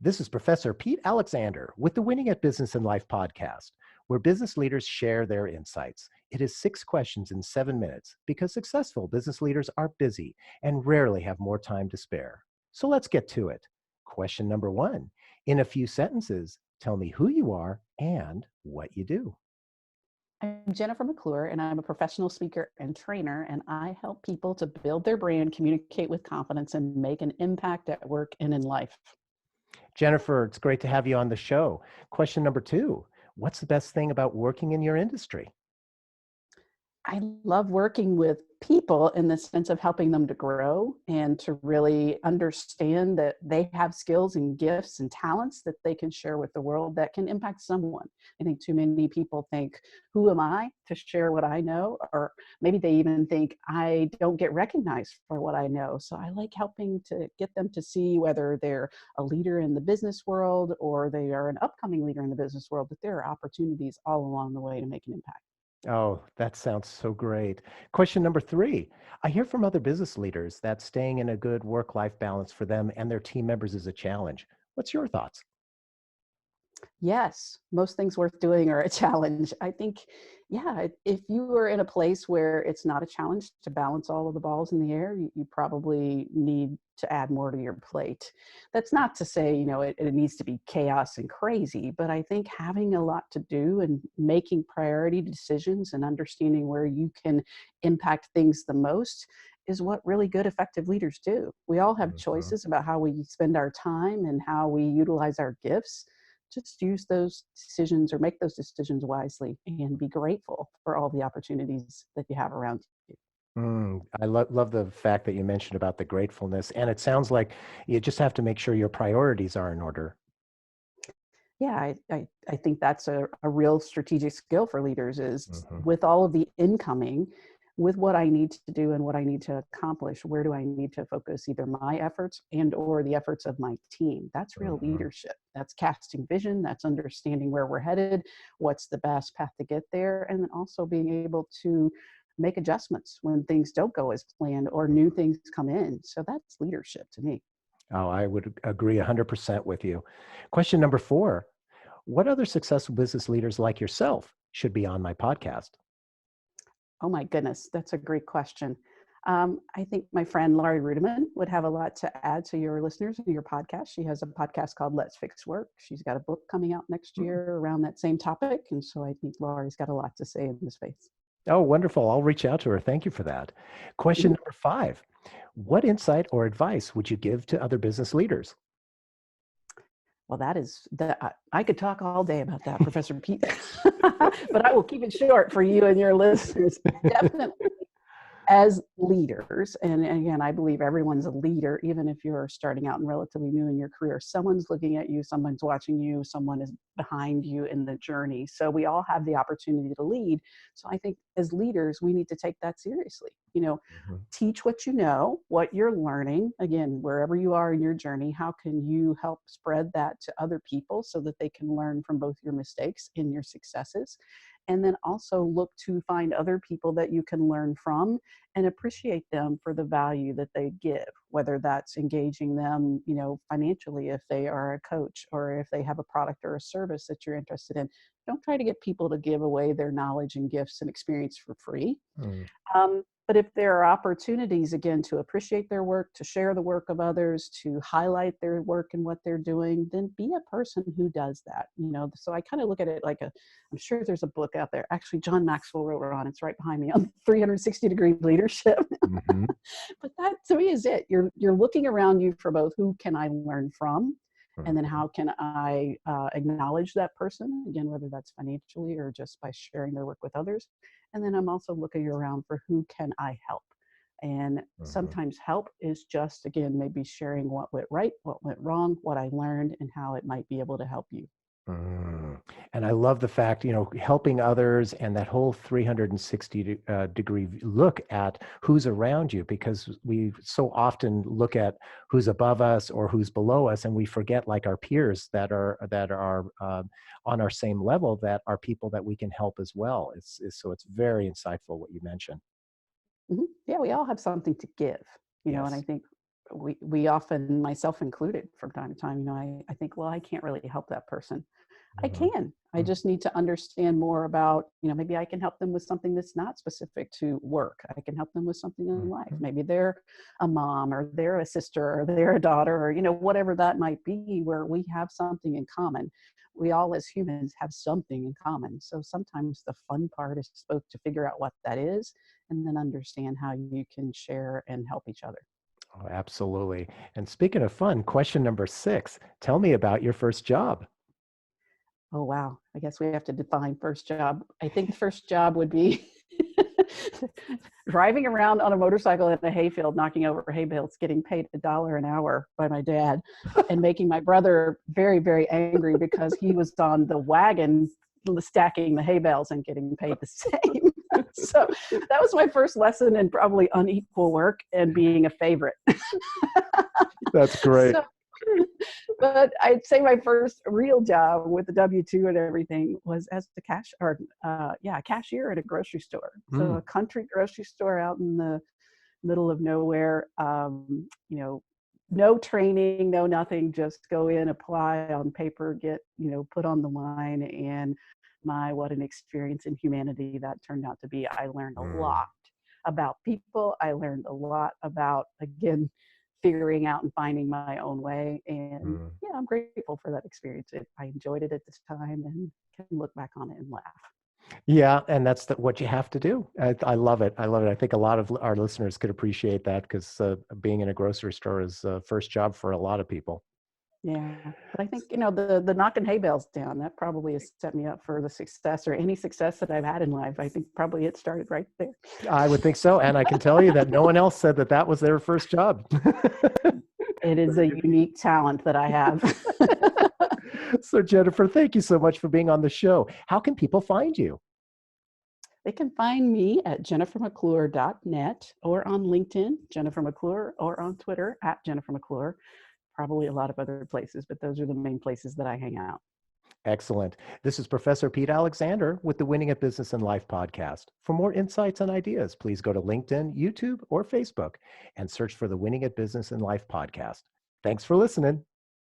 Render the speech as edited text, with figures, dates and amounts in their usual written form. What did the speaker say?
This is Professor Pete Alexander with the Winning at Business and Life podcast, where business leaders share their insights. It is 6 questions in 7 minutes because successful business leaders are busy and rarely have more time to spare. So let's get to it. Question number one. In a few sentences, tell me who you are and what you do. I'm Jennifer McClure, and I'm a professional speaker and trainer, and I help people to build their brand, communicate with confidence, and make an impact at work and in life. Jennifer, it's great to have you on the show. Question number two. What's the best thing about working in your industry? I love working with people in the sense of helping them to grow and to really understand that they have skills and gifts and talents that they can share with the world that can impact someone. I think too many people think, who am I to share what I know? Or maybe they even think I don't get recognized for what I know. So I like helping to get them to see whether they're a leader in the business world or they are an upcoming leader in the business world, that there are opportunities all along the way to make an impact. Oh, that sounds so great. Question number three. I hear from other business leaders that staying in a good work-life balance for them and their team members is a challenge. What's your thoughts? Yes, most things worth doing are a challenge. I think, yeah, if you are in a place where it's not a challenge to balance all of the balls in the air, you probably need to add more to your plate. That's not to say, it needs to be chaos and crazy, but I think having a lot to do and making priority decisions and understanding where you can impact things the most is what really good, effective leaders do. We all have Mhm. choices about how we spend our time and how we utilize our gifts. Just use those decisions or make those decisions wisely and be grateful for all the opportunities that you have around you. I love the fact that you mentioned about the gratefulness, and it sounds like you just have to make sure your priorities are in order. Yeah, I think that's a real strategic skill for leaders is Mhm. with all of the incoming, with what I need to do and what I need to accomplish, where do I need to focus either my efforts and or the efforts of my team? That's real Mhm. leadership. That's casting vision. That's understanding where we're headed, what's the best path to get there, and then also being able to make adjustments when things don't go as planned or new things come in. So that's leadership to me. Oh, I would agree 100% with you. Question number four. What other successful business leaders like yourself should be on my podcast? Oh my goodness, that's a great question. I think my friend Laurie Rudiman would have a lot to add to your listeners and your podcast. She has a podcast called Let's Fix Work. She's got a book coming out next Mm. year around that same topic. And so I think Laurie's got a lot to say in this space. Oh, wonderful. I'll reach out to her. Thank you for that. Question Mhm. number five. What insight or advice would you give to other business leaders? Well, that is that I could talk all day about that, Professor Pete, but I will keep it short for you and your listeners. Definitely as leaders, and again, I believe everyone's a leader, even if you're starting out and relatively new in your career. Someone's looking at you, someone's watching you, someone is behind you in the journey. So we all have the opportunity to lead. So I think as leaders, we need to take that seriously. Mhm. Teach what you know, what you're learning. Again, wherever you are in your journey, how can you help spread that to other people so that they can learn from both your mistakes and your successes? And then also look to find other people that you can learn from and appreciate them for the value that they give, whether that's engaging them, financially if they are a coach or if they have a product or a service that you're interested in. Don't try to get people to give away their knowledge and gifts and experience for free. Mm. But if there are opportunities, again, to appreciate their work, to share the work of others, to highlight their work and what they're doing, then be a person who does that. So I kind of look at it like I'm sure there's a book out there. Actually, John Maxwell wrote it on. It's right behind me on 360-degree leadership. Mhm. But that to me is it. You're looking around you for both who can I learn from, and then Mhm. how can I acknowledge that person, again, whether that's financially or just by sharing their work with others. And then I'm also looking around for who can I help. And Mhm. sometimes help is just, again, maybe sharing what went right, what went wrong, what I learned, and how it might be able to help you. Mm. And I love the fact, helping others and that whole 360 degree look at who's around you, because we so often look at who's above us or who's below us, and we forget like our peers that are on our same level, that are people that we can help as well. So it's very insightful what you mentioned. Yeah, we all have something to give, and I Yes. think we often, myself included, from time to time, I think, well, I can't really help that person. I Mhm. can. I Mm. just need to understand more about, maybe I can help them with something that's not specific to work. I can help them with something in life. Mhm. Maybe they're a mom, or they're a sister, or they're a daughter, or, whatever that might be, where we have something in common. We all as humans have something in common. So sometimes the fun part is supposed to figure out what that is, and then understand how you can share and help each other. Oh, absolutely. And speaking of fun, question number 6, tell me about your first job. Oh, wow. I guess we have to define first job. I think the first job would be driving around on a motorcycle in a hayfield, knocking over hay bales, getting paid $1 an hour by my dad, and making my brother very, very angry because he was on the wagon stacking the hay bales and getting paid the same. So that was my first lesson in probably unequal work and being a favorite. That's great. So, but I'd say my first real job with the W-2 and everything was as the cashier at a grocery store. So Mm, a country grocery store out in the middle of nowhere. No training, no nothing. Just go in, apply on paper, get put on the line, and what an experience in humanity that turned out to be. I learned a mm, lot about people. I learned a lot about, again, figuring out and finding my own way. And mm. yeah, I'm grateful for that experience. I enjoyed it at the time and can look back on it and laugh. Yeah, and that's what you have to do. I love it. I love it. I think a lot of our listeners could appreciate that because being in a grocery store is first job for a lot of people. Yeah, but I think, the knocking hay bales down, that probably has set me up for the success, or any success that I've had in life. I think probably it started right there. I would think so, and I can tell you that no one else said that that was their first job. It is So a you- unique talent that I have. So Jennifer, thank you so much for being on the show. How can people find you? They can find me at jennifermcclure.net, or on LinkedIn, Jennifer McClure, or on Twitter at Jennifer McClure. Probably a lot of other places, but those are the main places that I hang out. Excellent. This is Professor Pete Alexander with the Winning at Business and Life podcast. For more insights and ideas, please go to LinkedIn, YouTube, or Facebook and search for the Winning at Business and Life podcast. Thanks for listening.